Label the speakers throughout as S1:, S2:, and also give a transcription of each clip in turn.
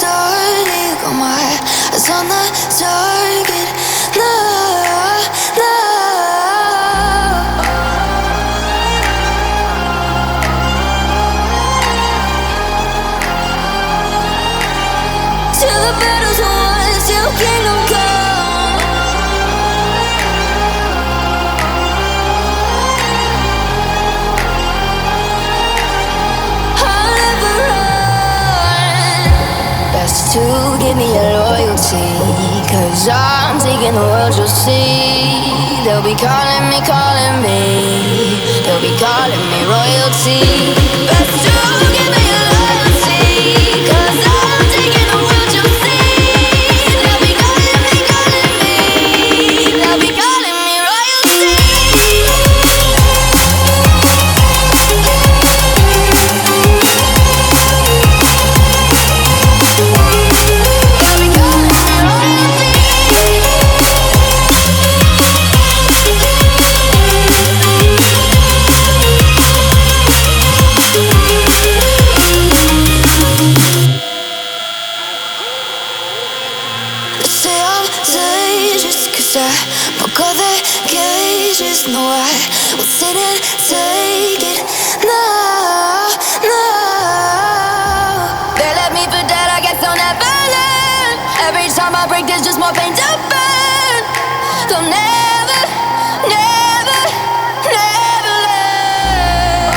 S1: started, got my eyes on the target. No, no. Till the battle's won, till kingdom come. I'll never run. Best to give me your loyalty, 'cause I'm taking the world, you'll see. They'll be calling me, calling me. They'll be calling me royalty. Best to give me your loyalty, 'cause I'm taking the world, you'll see. They'll be calling me, calling me. They'll be calling me royalty. Say I'm dangerous, 'cause I broke all the cages. No, I will sit and take it. No, no. They left me for dead, I guess I'll never learn. Every time I break, there's just more pain to burn. They'll never, never, never learn.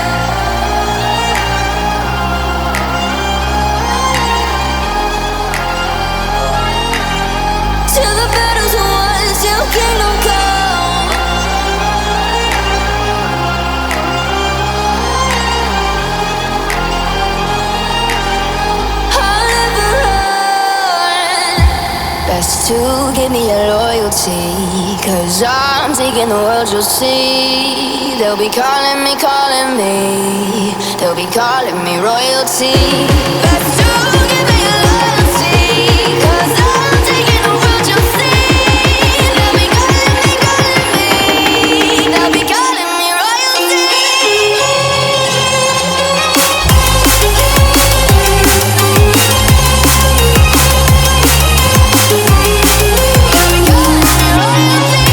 S1: Till the battle's won, till kingdom come. I'll never run. Best to give me your loyalty, 'cause I'm taking the world, you'll see. They'll be calling me, calling me. They'll be calling me royalty. Best to give me your loyalty, 'cause I'm taking the world, you'll see. They'll be calling me, calling me. They'll be calling me royalty. They'll be calling me royalty.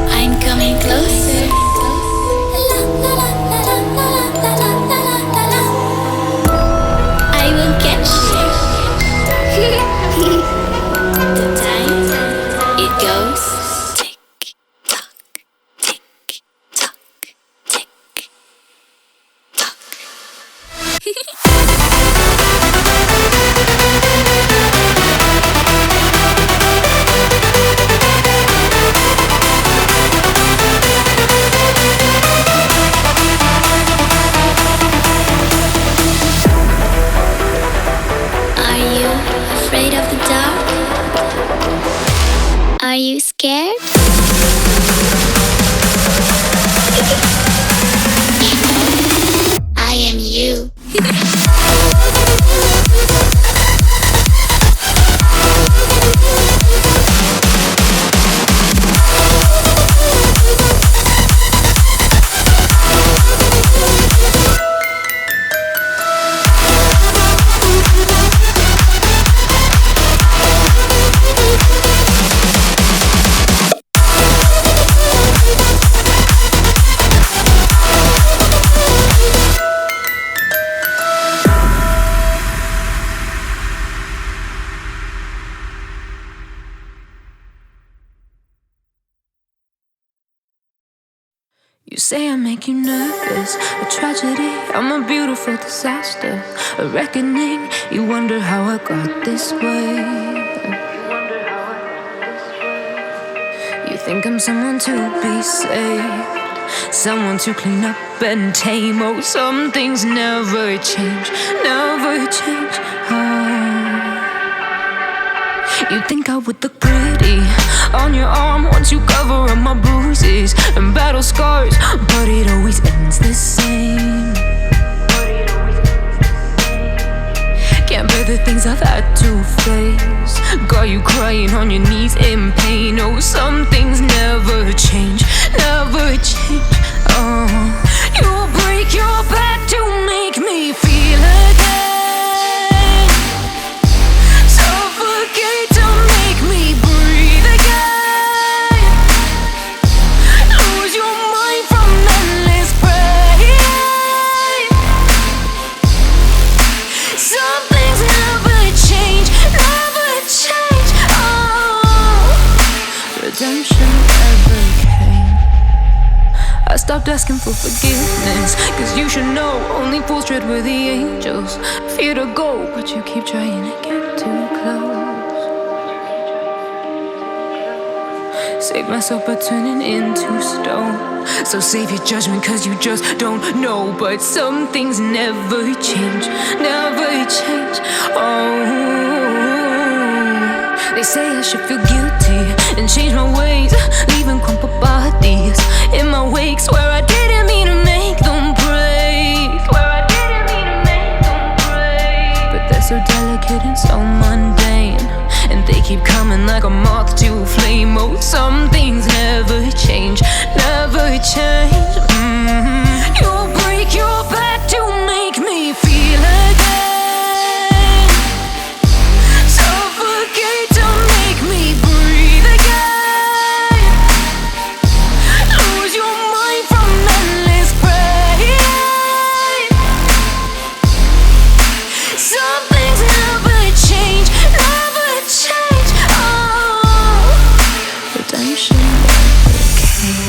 S1: I'm coming closer. I will catch you. The time it goes tick tock, tick tock, tick tock. Are you afraid of the dark? Are you scared? I am you.
S2: You say I make you nervous, a tragedy, I'm a beautiful disaster, a reckoning. You wonder how I got this way. You think I'm someone to be saved, someone to clean up and tame. Oh, some things never change, never change. You think I would look pretty on your arm once you cover up my bruises and battle scars, but it always ends the same. Can't bear the things I've had to face, got you crying on your knees in pain. Oh, some things never change, never change. Oh, you'll break your back to make me feel again. I stopped asking for forgiveness, cause you should know only fools tread where the angels fear to go, but you keep trying to get too close. Save myself by turning into stone, so save your judgment cause you just don't know. But some things never change, never change. Oh, they say I should feel guilty and change my ways, leaving crumpled bodies in my wake. Swear I didn't mean to make them break, swear I didn't mean to make them break. But they're so delicate and so mundane, and they keep coming like a moth to a flame. Oh, some things never change, never change. You'll break your back to make me feel again. Redemption never came.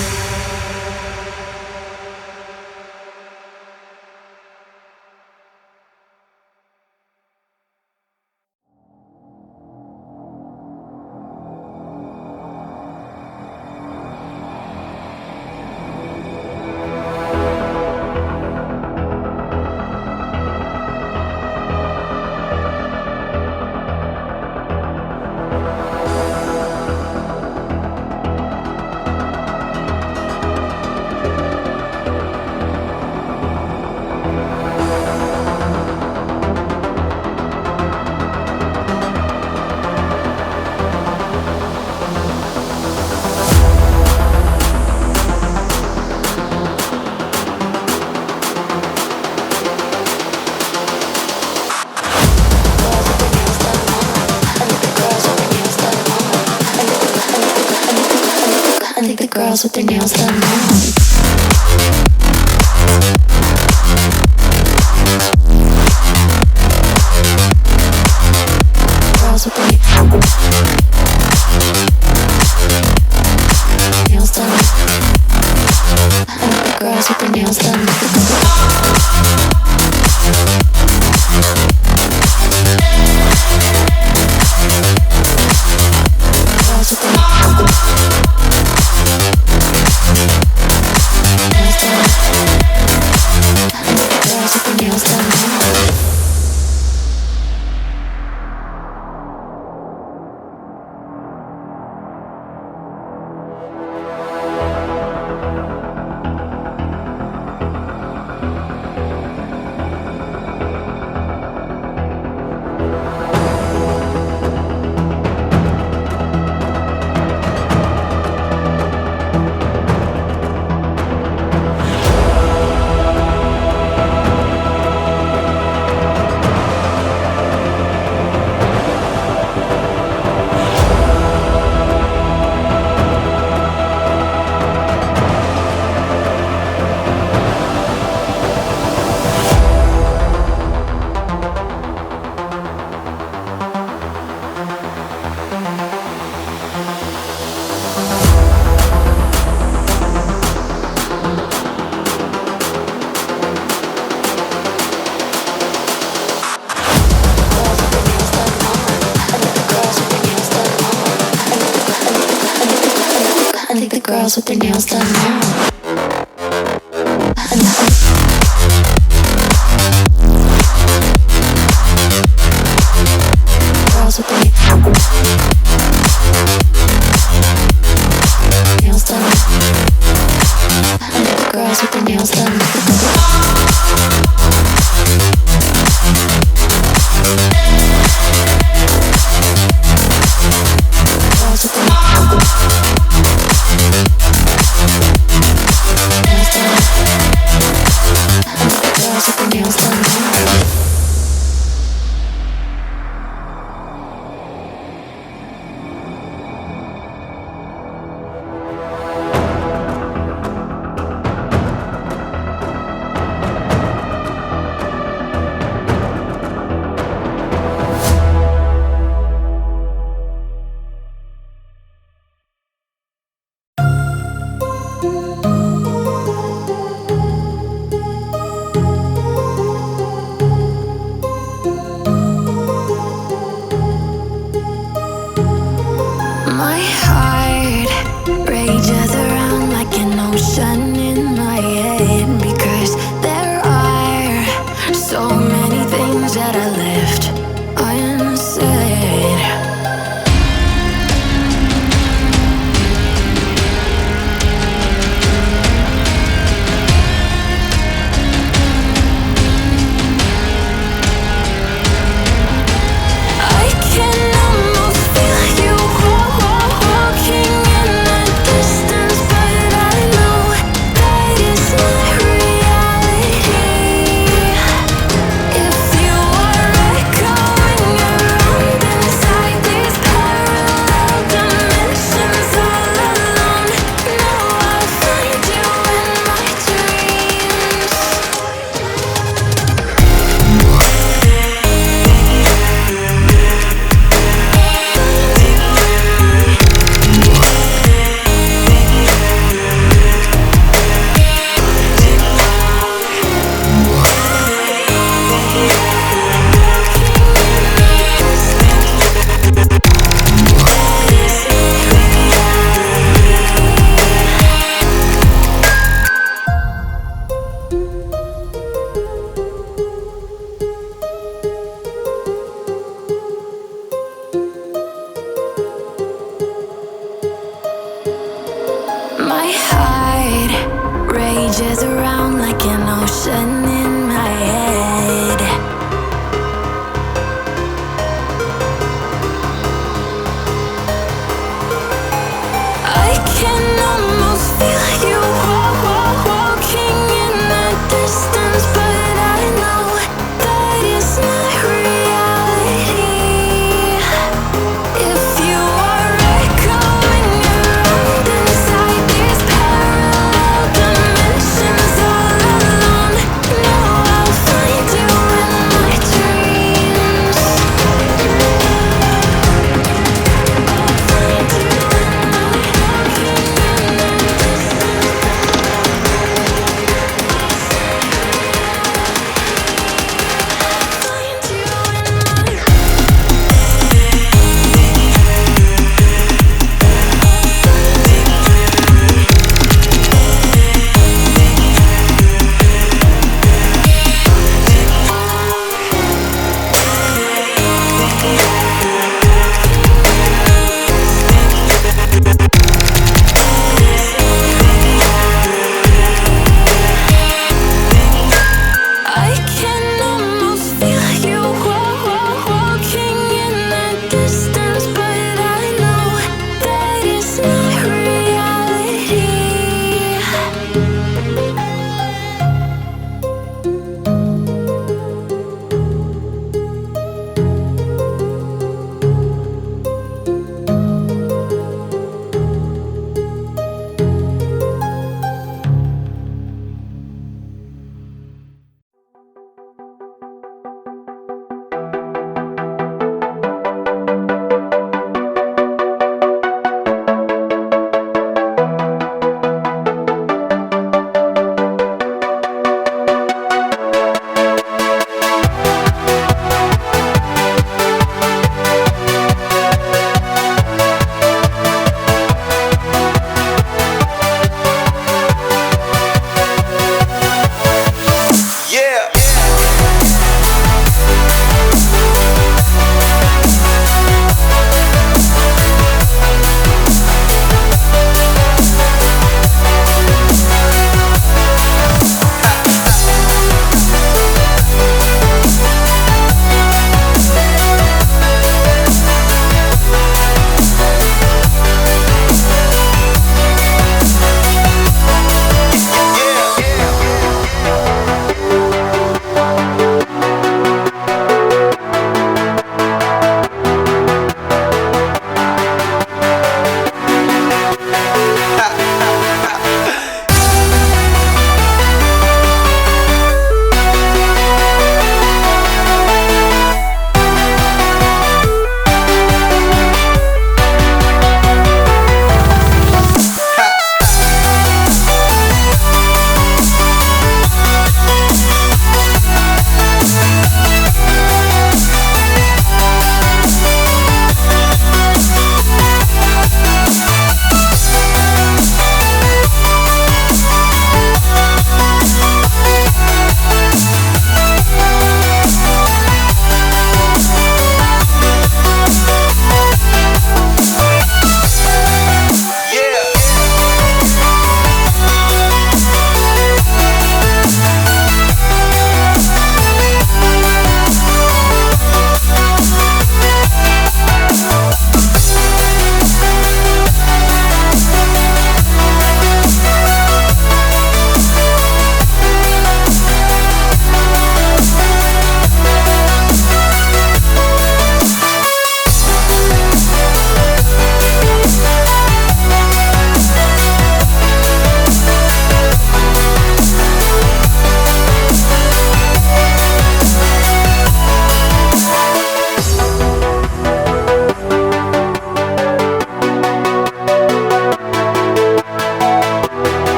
S1: girls with their nails done now. Girls with their nails done. The girls with their nails done. Girls with their nails done. Girls with their nails done now. Girls with their nails done. Girls with their nails done.
S3: If you are ready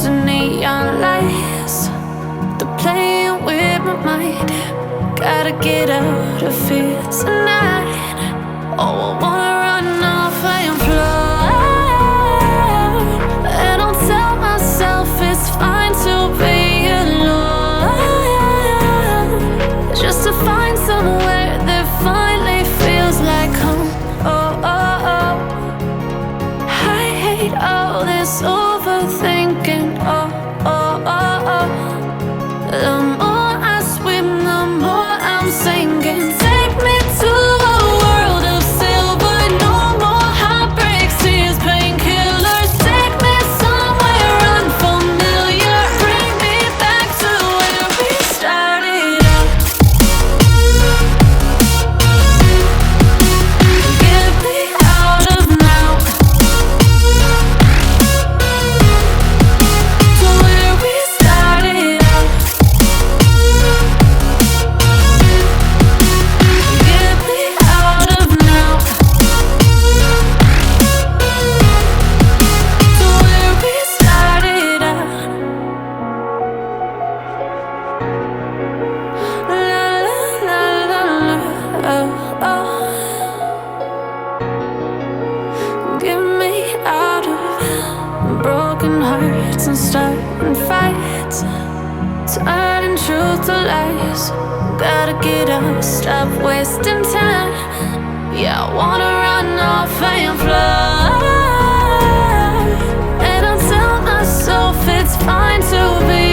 S2: colors and neon lights. They're playing with my mind. Gotta get out of here tonight. Oh, I wanna run off and fly. And I'll tell myself it's fine to be alone, just to find somewhere that finally feels like home. Oh, oh, oh. I hate all this overthinking. Oh, oh, oh, oh. The more I swim, the more I'm sinking. Take me to a world of silver. No more heartbreaks, tears, painkillers. Take me somewhere unfamiliar. Bring me back to where we started out. Get me out of now, to where we started out. Get me out of now, to where we started out. La la la la la, oh, oh. Get me out of broken hearts and starting fights, turning truth to lies. Gotta get up, stop wasting time. Yeah, I wanna run off and fly. And I'll tell myself it's fine to be